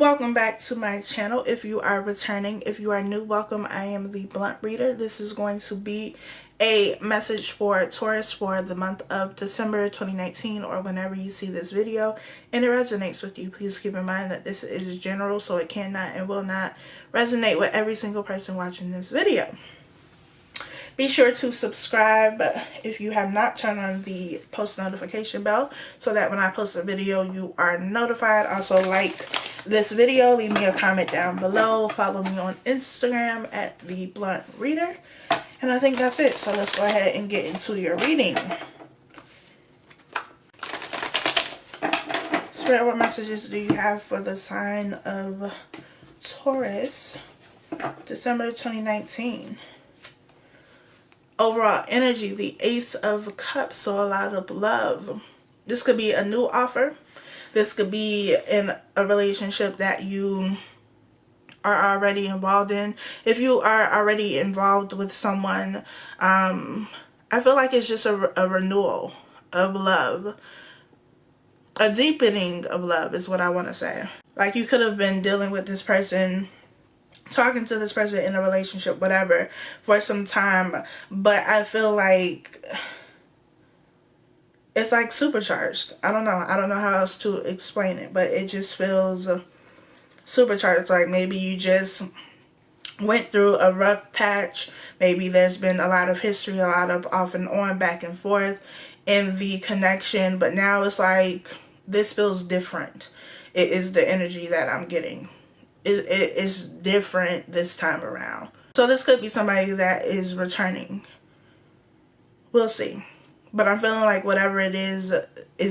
Welcome back to my channel. If you are returning, if you are new, welcome. I am the Blunt Reader. This is going to be a message for Taurus for the month of December 2019, or whenever you see this video and it resonates with you. Please keep in mind that this is general, so it cannot and will not resonate with every single person watching this video. Be sure to subscribe if you have not. Turn on the post notification bell so that when I post a video you are notified. Also, like this video, leave me a comment down below, follow me on Instagram at the Blunt Reader, and I think that's it. So let's go ahead and get into your reading. Spirit, what messages do you have for the sign of Taurus, December 2019? Overall energy, the Ace of Cups, so a lot of love. This could be a new offer. This could be in a relationship that you are already involved in. If you are already involved with someone, I feel like it's just a renewal of love. A deepening of love is what I want to say. Like, you could have been dealing with this person, talking to this person in a relationship, whatever, for some time, but I feel like it's like supercharged. I don't know how else to explain it, but it just feels supercharged. Like maybe you just went through a rough patch. Maybe there's been a lot of history, a lot of off and on, back and forth in the connection, but now it's like this feels different. It is the energy that I'm getting. It is different this time around. So this could be somebody that is returning. We'll see. But I'm feeling like whatever it is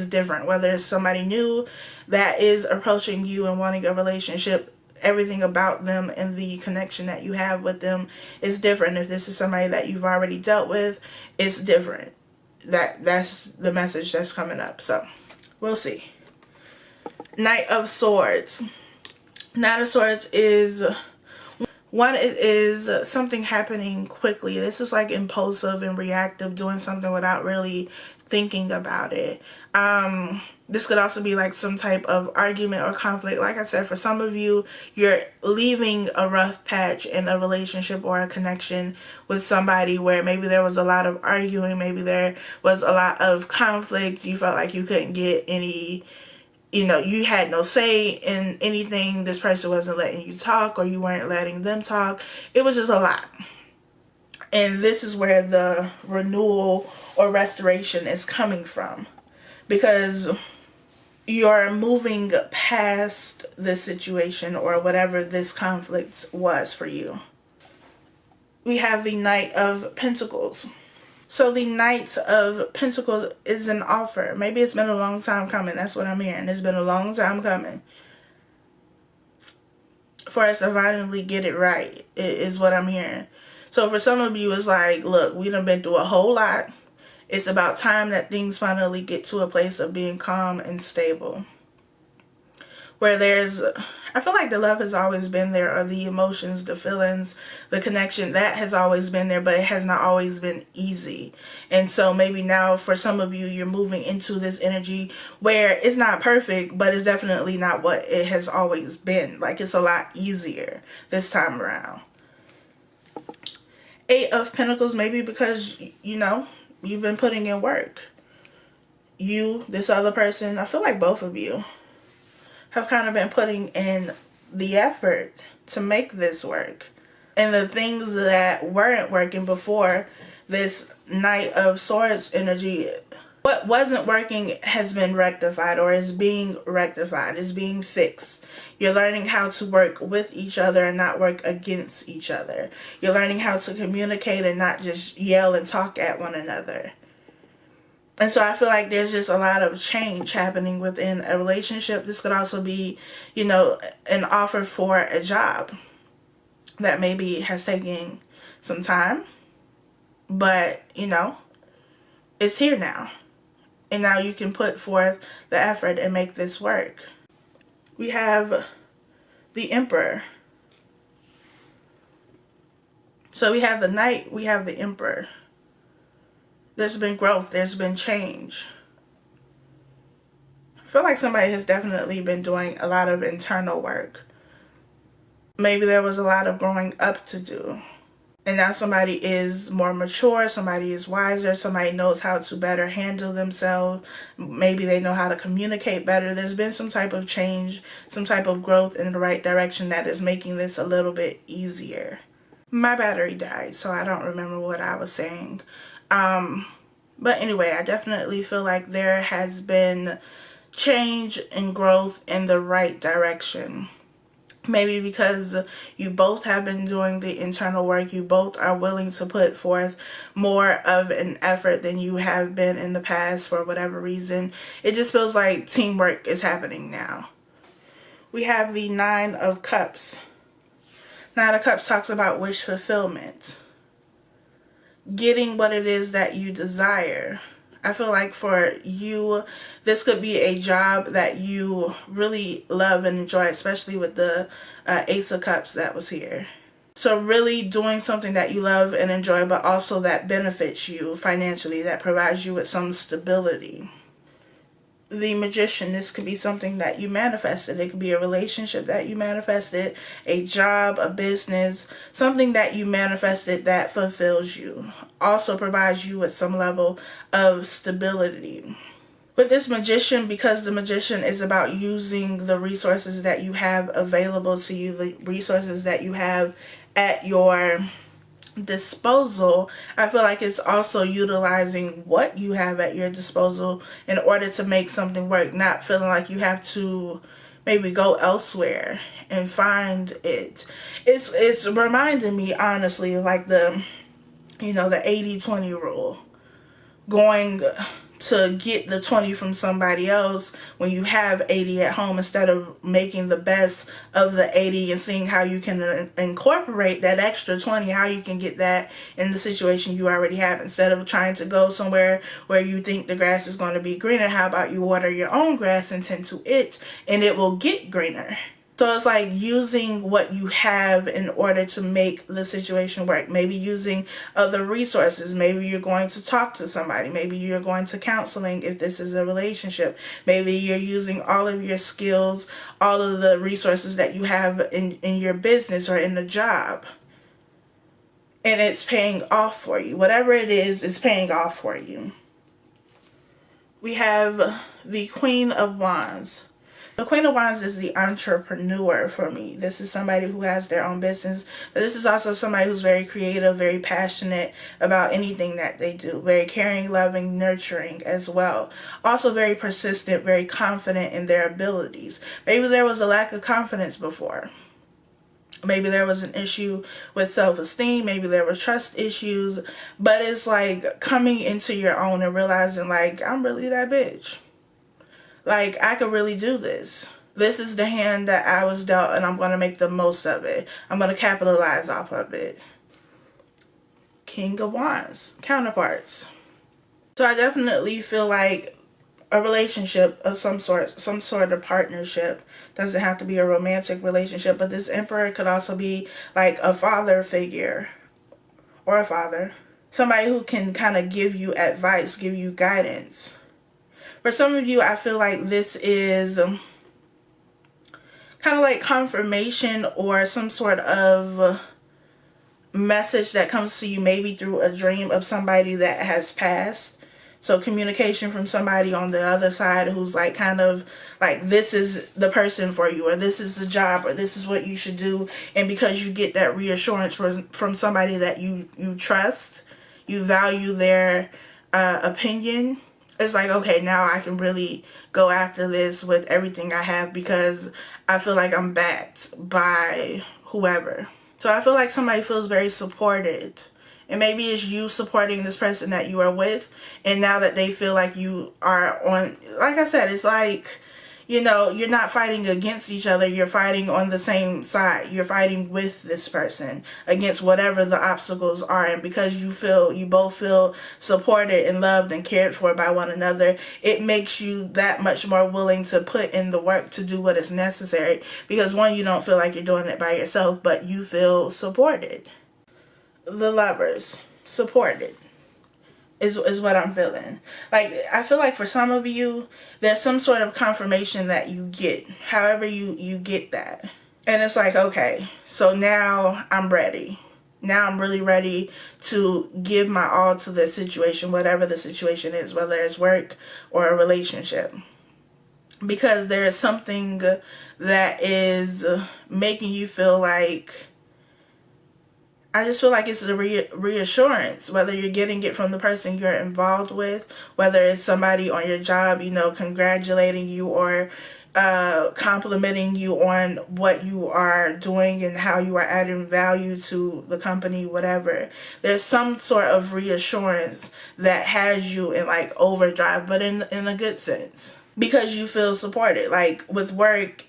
different. Whether it's somebody new that is approaching you and wanting a relationship, everything about them and the connection that you have with them is different. If this is somebody that you've already dealt with, it's different. That's the message that's coming up. So we'll see. Knight of Swords. Knight of Swords is something happening quickly. This is like impulsive and reactive, doing something without really thinking about it. This could also be like some type of argument or conflict. Like I said, for some of you, you're leaving a rough patch in a relationship or a connection with somebody where maybe there was a lot of arguing, maybe there was a lot of conflict. You felt like you couldn't get any, you had no say in anything. This person wasn't letting you talk, or you weren't letting them talk. It was just a lot. And this is where the renewal or restoration is coming from, because you're moving past this situation or whatever this conflict was for you. We have the Knight of Pentacles. So the Knight of Pentacles is an offer. Maybe it's been a long time coming. That's what I'm hearing. It's been a long time coming for us to finally get it right, is what I'm hearing. So for some of you, it's like, look, we done been through a whole lot. It's about time that things finally get to a place of being calm and stable. Where I feel like the love has always been there, or the emotions, the feelings, the connection, that has always been there, but it has not always been easy. And so maybe now for some of you, you're moving into this energy where it's not perfect, but it's definitely not what it has always been. Like, it's a lot easier this time around. Eight of Pentacles, maybe because, you've been putting in work. You, this other person, I feel like both of you have kind of been putting in the effort to make this work. And the things that weren't working before this Knight of Swords energy, what wasn't working has been rectified, or is being rectified, is being fixed. You're learning how to work with each other and not work against each other. You're learning how to communicate and not just yell and talk at one another. And so I feel like there's just a lot of change happening within a relationship. This could also be, an offer for a job that maybe has taken some time. But, it's here now. And now you can put forth the effort and make this work. We have the Emperor. So we have the Knight, we have the Emperor. There's been growth, there's been change. feel like somebody has definitely been doing a lot of internal work. Maybe there was a lot of growing up to do. And now somebody is more mature, somebody is wiser, somebody knows how to better handle themselves. Maybe they know how to communicate better. There's been some type of change, some type of growth in the right direction that is making this a little bit easier. My battery died, so I don't remember what I was saying. But anyway, I definitely feel like there has been change and growth in the right direction. Maybe because you both have been doing the internal work, you both are willing to put forth more of an effort than you have been in the past for whatever reason. It just feels like teamwork is happening now. We have the Nine of Cups. Nine of Cups talks about wish fulfillment. Getting what it is that you desire. I feel like for you, this could be a job that you really love and enjoy, especially with the Ace of Cups that was here. So really doing something that you love and enjoy, but also that benefits you financially, that provides you with some stability. The Magician, this could be something that you manifested. It could be a relationship that you manifested, a job, a business, something that you manifested that fulfills you. Also provides you with some level of stability. With this Magician, because the Magician is about using the resources that you have available to you, the resources that you have at your disposal, I feel like it's also utilizing what you have at your disposal in order to make something work, not feeling like you have to maybe go elsewhere and find it. It's reminding me honestly of like the 80-20 rule, going to get the 20 from somebody else when you have 80 at home, instead of making the best of the 80 and seeing how you can incorporate that extra 20, how you can get that in the situation you already have, instead of trying to go somewhere where you think the grass is going to be greener. How about you water your own grass and tend to it, and it will get greener. So it's like using what you have in order to make the situation work. Maybe using other resources. Maybe you're going to talk to somebody. Maybe you're going to counseling if this is a relationship. Maybe you're using all of your skills, all of the resources that you have in your business or in the job. And it's paying off for you. Whatever it is, it's paying off for you. We have the Queen of Wands. The Queen of Wands is the entrepreneur for me. This is somebody who has their own business, but this is also somebody who's very creative, very passionate about anything that they do. Very caring, loving, nurturing as well. Also very persistent, very confident in their abilities. Maybe there was a lack of confidence before. Maybe there was an issue with self-esteem. Maybe there were trust issues. But it's like coming into your own and realizing like, I'm really that bitch. Like, I could really do this. This is the hand that I was dealt, and I'm going to make the most of it. I'm going to capitalize off of it. King of Wands. Counterparts. So I definitely feel like a relationship of some sort of partnership. Doesn't have to be a romantic relationship, but this Emperor could also be like a father figure. Or a father. Somebody who can kind of give you advice, give you guidance. For some of you, I feel like this is kind of like confirmation or some sort of message that comes to you maybe through a dream of somebody that has passed. So communication from somebody on the other side who's like kind of like, this is the person for you, or this is the job, or this is what you should do. And because you get that reassurance from somebody that you trust, you value their opinion, it's like, okay, now I can really go after this with everything I have because I feel like I'm backed by whoever. So I feel like somebody feels very supported. And maybe it's you supporting this person that you are with. And now that they feel like you are on, like I said, it's like, you're not fighting against each other. You're fighting on the same side. You're fighting with this person against whatever the obstacles are. And because you both feel supported and loved and cared for by one another, it makes you that much more willing to put in the work to do what is necessary. Because one, you don't feel like you're doing it by yourself, but you feel supported. The Lovers, supported. is what I'm feeling. Like, I feel like for some of you, there's some sort of confirmation that you get, however you get that. And it's like, okay, so now I'm ready. Now I'm really ready to give my all to this situation, whatever the situation is, whether it's work or a relationship. Because there is something that is making you feel like, I just feel like it's a reassurance, whether you're getting it from the person you're involved with, whether it's somebody on your job, congratulating you or complimenting you on what you are doing and how you are adding value to the company, whatever. There's some sort of reassurance that has you in like overdrive, but in a good sense, because you feel supported. Like with work,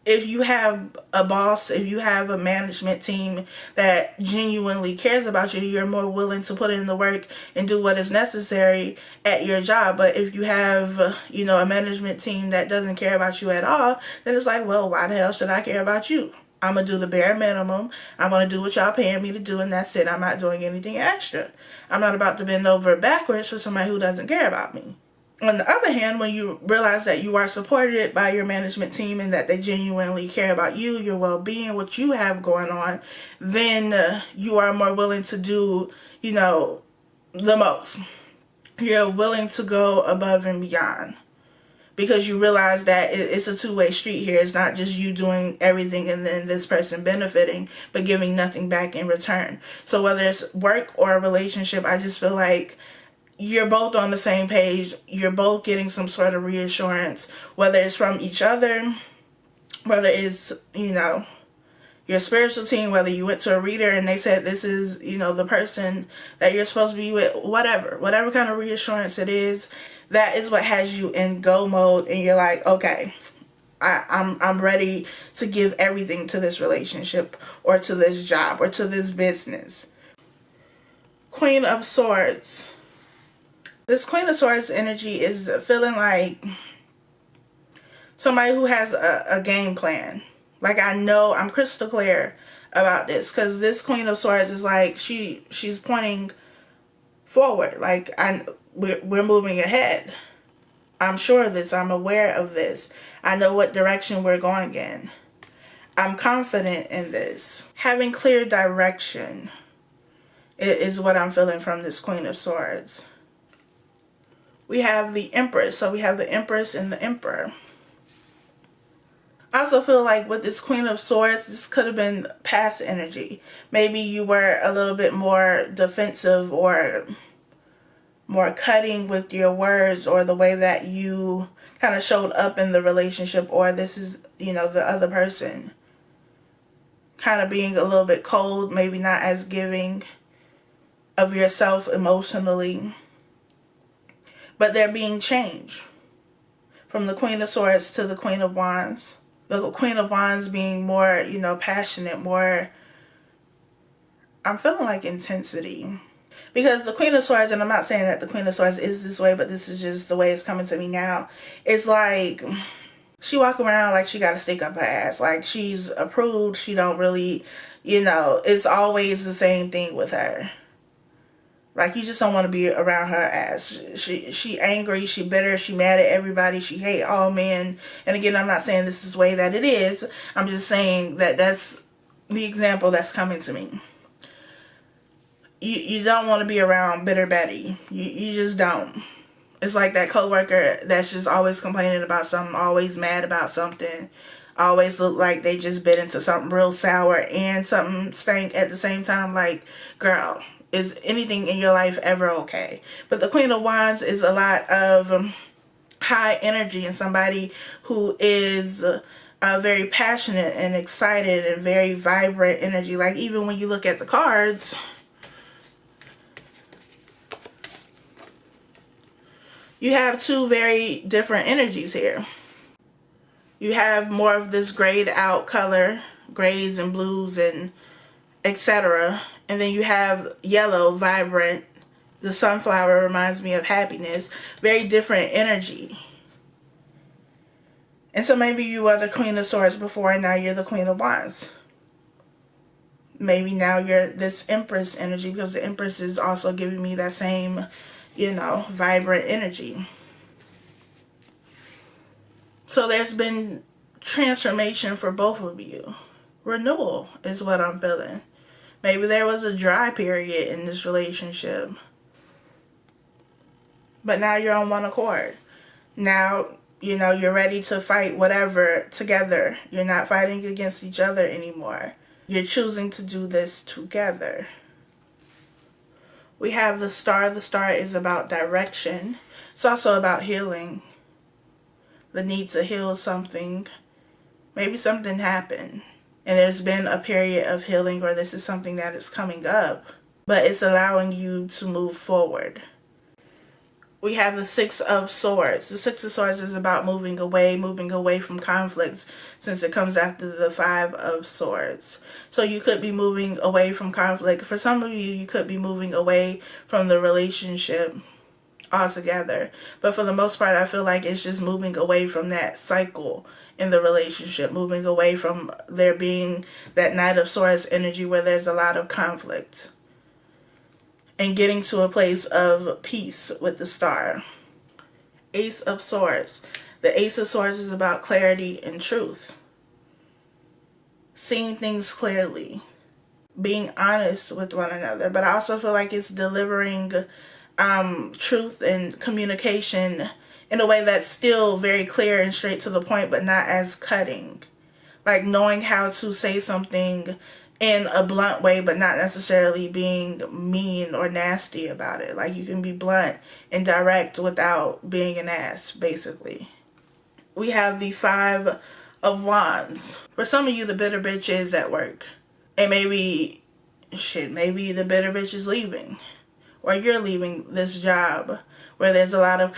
if you have a boss, if you have a management team that genuinely cares about you, you're more willing to put in the work and do what is necessary at your job. But if you have, a management team that doesn't care about you at all, then it's like, well, why the hell should I care about you? I'm going to do the bare minimum. I'm going to do what y'all paying me to do, and that's it. I'm not doing anything extra. I'm not about to bend over backwards for somebody who doesn't care about me. On the other hand, when you realize that you are supported by your management team and that they genuinely care about you, your well-being, what you have going on, then you are more willing to do, the most. You're willing to go above and beyond because you realize that it's a two-way street here. It's not just you doing everything and then this person benefiting but giving nothing back in return. So whether it's work or a relationship, I just feel like you're both on the same page. You're both getting some sort of reassurance, whether it's from each other, whether it's, your spiritual team, whether you went to a reader and they said this is, the person that you're supposed to be with, whatever kind of reassurance it is, that is what has you in go mode. And you're like, okay, I'm ready to give everything to this relationship or to this job or to this business. Queen of Swords. This Queen of Swords energy is feeling like somebody who has a game plan. Like, I know I'm crystal clear about this because this Queen of Swords is like she's pointing forward. Like, we're moving ahead. I'm sure of this. I'm aware of this. I know what direction we're going in. I'm confident in this. Having clear direction is what I'm feeling from this Queen of Swords. We have the Empress. So we have the Empress and the Emperor. I also feel like with this Queen of Swords, this could have been past energy. Maybe you were a little bit more defensive or more cutting with your words or the way that you kind of showed up in the relationship, or this is, the other person kind of being a little bit cold, maybe not as giving of yourself emotionally. But they're being changed from the Queen of Swords to the Queen of Wands. The Queen of Wands being more, passionate, more, I'm feeling like intensity. Because the Queen of Swords, and I'm not saying that the Queen of Swords is this way, but this is just the way it's coming to me now. It's like she walking around like she got to stick up her ass. Like she's approved. She don't really, it's always the same thing with her. Like, you just don't want to be around her ass. She angry, she bitter, she mad at everybody, she hate all men. And again, I'm not saying this is the way that it is. I'm just saying that that's the example that's coming to me. You don't want to be around bitter Betty. You just don't. It's like that coworker that's just always complaining about something, always mad about something, always look like they just bit into something real sour and something stank at the same time. Like, girl, is anything in your life ever okay? But the Queen of Wands is a lot of high energy and somebody who is very passionate and excited and very vibrant energy. Like, even when you look at the cards, you have two very different energies here. You have more of this grayed out color, grays and blues and etc. And then you have yellow, vibrant. The sunflower reminds me of happiness. Very different energy. And so maybe you were the Queen of Swords before and now you're the Queen of Wands. Maybe now you're this Empress energy, because the Empress is also giving me that same, you know, vibrant energy. So there's been transformation for both of you. Renewal is what I'm feeling. Maybe there was a dry period in this relationship, but now you're on one accord. Now, you know, you're ready to fight whatever together. You're not fighting against each other anymore. You're choosing to do this together. We have the Star. The Star is about direction. It's also about healing. The need to heal something. Maybe something happened and there's been a period of healing, or this is something that is coming up, but it's allowing you to move forward. We have the Six of Swords. The Six of Swords is about moving away from conflicts, since it comes after the Five of Swords. So you could be moving away from conflict. For some of you, you could be moving away from the relationship altogether. But for the most part, I feel like it's just moving away from that cycle in the relationship, moving away from there being that Knight of Swords energy where there's a lot of conflict, and getting to a place of peace with the Star. Ace of Swords. The Ace of Swords is about clarity and truth. Seeing things clearly. Being honest with one another. But I also feel like it's delivering truth and communication in a way that's still very clear and straight to the point, but not as cutting. Like knowing how to say something in a blunt way, but not necessarily being mean or nasty about it. Like you can be blunt and direct without being an ass, basically. We have the Five of Wands. For some of you, the bitter bitch is at work. And maybe the bitter bitch is leaving. Or you're leaving this job where there's a lot of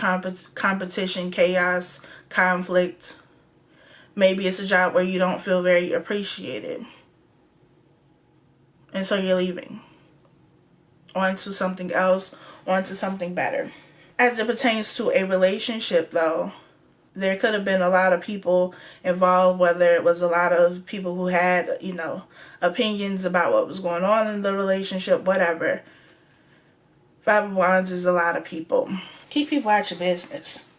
competition, chaos, conflict. Maybe it's a job where you don't feel very appreciated. And so you're leaving. On to something else, on to something better. As it pertains to a relationship, though, there could have been a lot of people involved, whether it was a lot of people who had, you know, opinions about what was going on in the relationship, whatever. Five of Wands is a lot of people. Keep people out your business.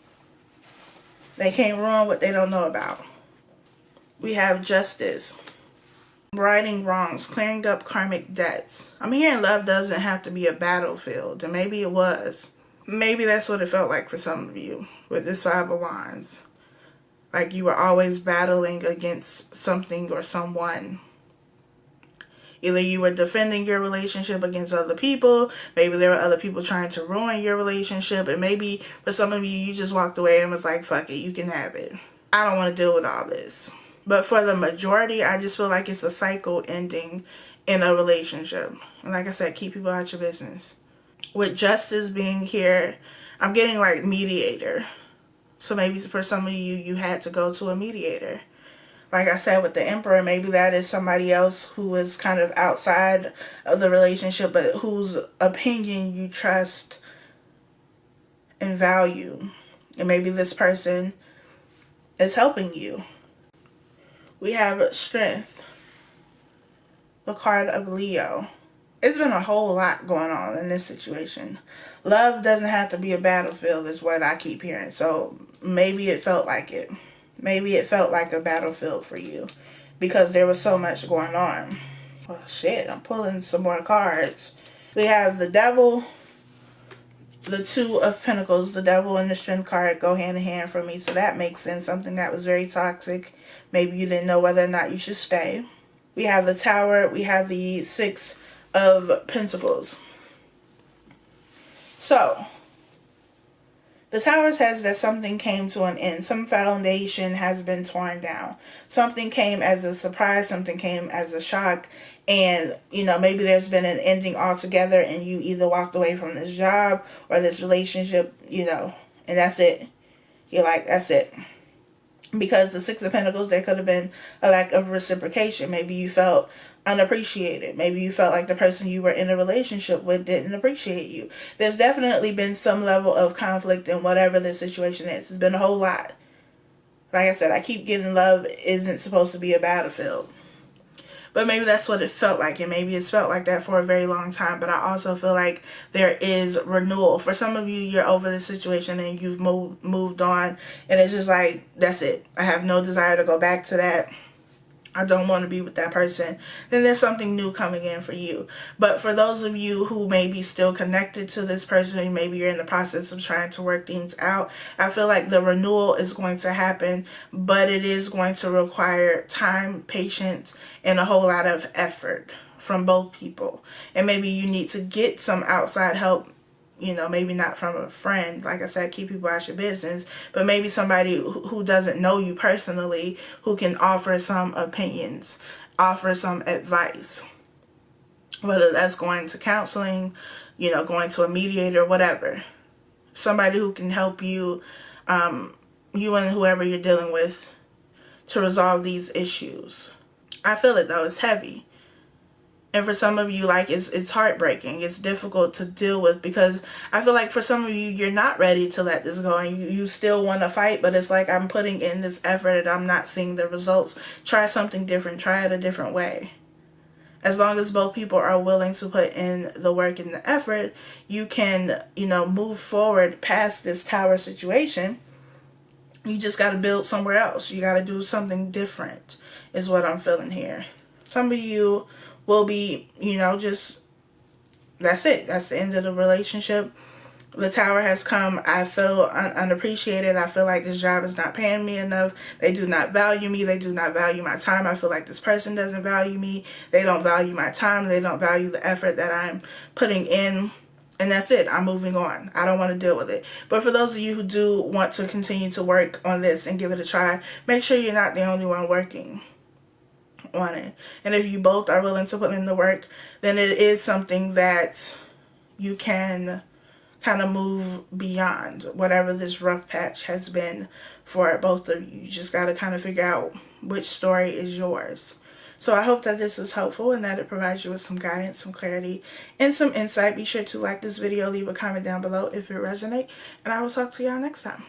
They can't ruin what they don't know about. We have Justice. Righting wrongs, clearing up karmic debts. I'm hearing love doesn't have to be a battlefield, and maybe it was. Maybe that's what it felt like for some of you with this Five of Wands. Like you were always battling against something or someone. Either you were defending your relationship against other people, maybe there were other people trying to ruin your relationship, and maybe for some of you, you just walked away and was like, fuck it, you can have it. I don't want to deal with all this. But for the majority, I just feel like it's a cycle ending in a relationship. And like I said, keep people out your business. With Justice being here, I'm getting like mediator. So maybe for some of you, you had to go to a mediator. Like I said, with the Emperor, maybe that is somebody else who is kind of outside of the relationship, but whose opinion you trust and value. And maybe this person is helping you. We have Strength, the card of Leo. It's been a whole lot going on in this situation. Love doesn't have to be a battlefield is what I keep hearing. So maybe it felt like it. Maybe it felt like a battlefield for you because there was so much going on. Well, shit, I'm pulling some more cards. We have the Devil, the Two of Pentacles. The Devil and the Strength card go hand in hand for me, so that makes sense. Something that was very toxic. Maybe you didn't know whether or not you should stay. We have the Tower. We have the Six of Pentacles. So, the Tower says that something came to an end. Some foundation has been torn down. Something came as a surprise. Something came as a shock. And, you know, maybe there's been an ending altogether and you either walked away from this job or this relationship, you know, and that's it. You're like, that's it. Because the Six of Pentacles, there could have been a lack of reciprocation. Maybe you felt unappreciated. Maybe you felt like the person you were in a relationship with didn't appreciate you. There's definitely been some level of conflict in whatever the situation is. It's been a whole lot. Like I said, I keep getting love isn't supposed to be a battlefield. But maybe that's what it felt like, and maybe it's felt like that for a very long time. But I also feel like there is renewal. For some of you, you're over the situation and you've moved on, and it's just like, that's it. I have no desire to go back to that. I don't want to be with that person. Then there's something new coming in for you. But for those of you who may be still connected to this person, and maybe you're in the process of trying to work things out, I feel like the renewal is going to happen, but it is going to require time, patience, and a whole lot of effort from both people. And maybe you need to get some outside help. Maybe not from a friend. Like I said, keep people out your business. But maybe somebody who doesn't know you personally, who can offer some opinions, offer some advice. Whether that's going to counseling, going to a mediator, whatever. Somebody who can help you, you and whoever you're dealing with, to resolve these issues. I feel it though. It's heavy. And for some of you, like, it's heartbreaking. It's difficult to deal with, because I feel like for some of you, you're not ready to let this go. And you still want to fight, but it's like, I'm putting in this effort and I'm not seeing the results. Try something different. Try it a different way. As long as both people are willing to put in the work and the effort, you can, move forward past this tower situation. You just got to build somewhere else. You got to do something different, is what I'm feeling here. Some of you will be, just, that's it. That's the end of the relationship. The tower has come. I feel unappreciated. I feel like this job is not paying me enough. They do not value me. They do not value my time. I feel like this person doesn't value me. They don't value my time. They don't value the effort that I'm putting in. And that's it. I'm moving on. I don't want to deal with it. But for those of you who do want to continue to work on this and give it a try, make sure you're not the only one working on it. And if you both are willing to put in the work, then it is something that you can kind of move beyond whatever this rough patch has been for both of you. You just got to kind of figure out which story is yours. So I hope that this was helpful and that it provides you with some guidance, some clarity, and some insight. Be sure to like this video, leave a comment down below if it resonates, and I will talk to y'all next time.